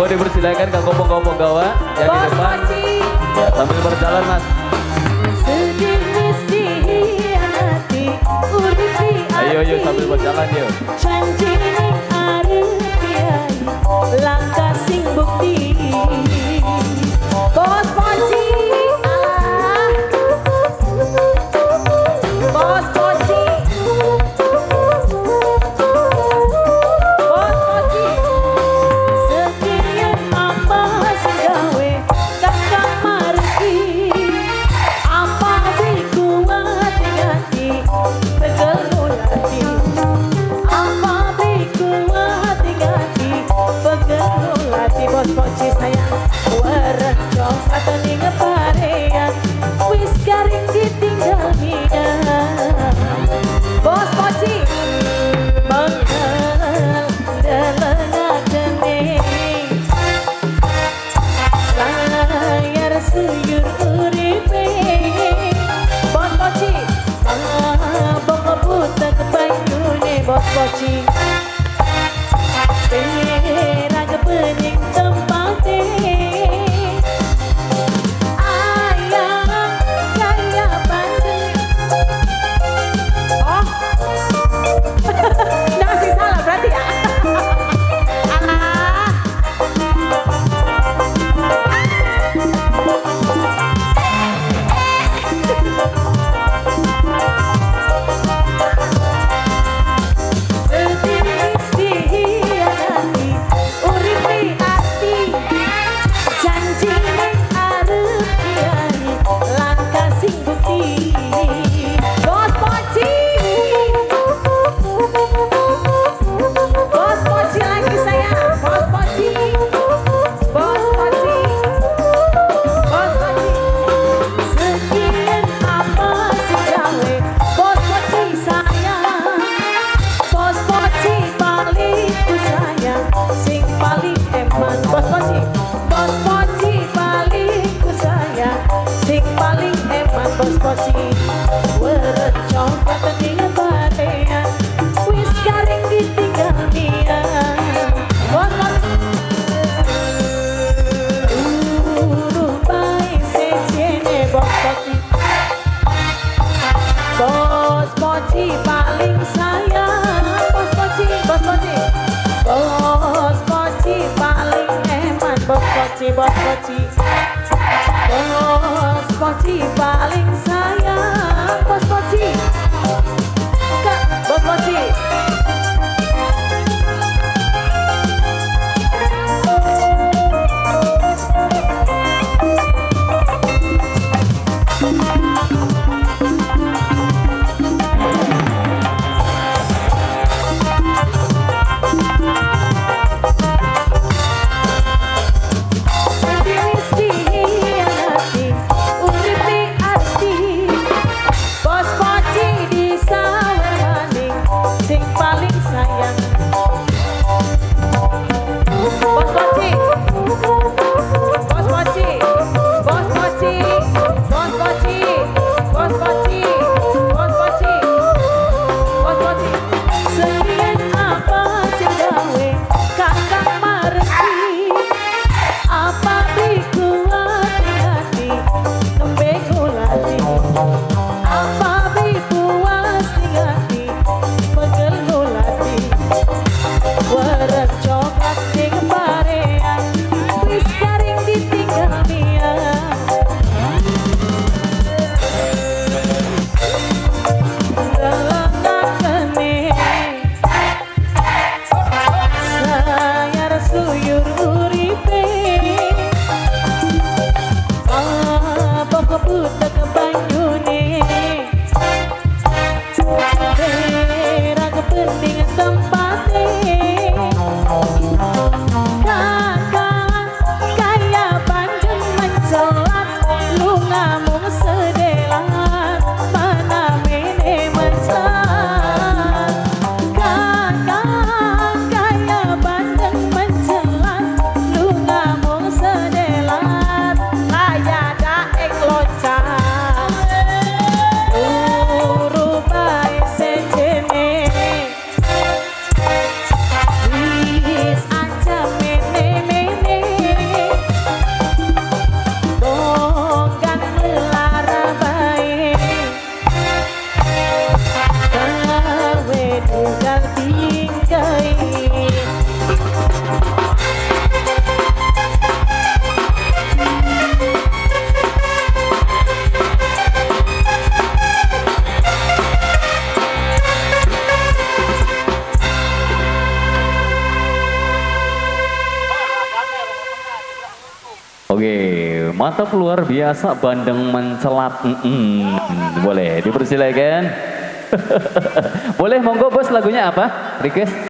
Monggo dipersilakan Kang Kopong-kopong gawa yang di depan. Ya, sambil berjalan Mas. Ayo sambil berjalan yuk. Langkah sing bukti Bos Poci Bos Poci Bos Poci sekian apa segawe kakak marki apa bikuat hati pegelulati apa bikuat hati pegelulati Bos Poci sayang warna coklat ning parean wis garing ditinggal dia Bos Poci mengenal delengatene layar suyur uripe Bos Poci abang buta banyune Bos Poci raga pening tempatnya ayam saya banding oh nasi salah berarti ya alah Bos Poci warna coklat ning parean wis garing ditinggal dia Bos Poci baik secene Bos Poci Bos Poci paling sayang Bos Poci Bos Poci Bos Poci paling eman Bos Poci Bos Poci Bos Poci paling sayang Bos Poci Kak Bos Poci Oke, mantap luar biasa bandeng mencelat. Boleh dipersilakan. Boleh monggo bos, lagunya apa? Request.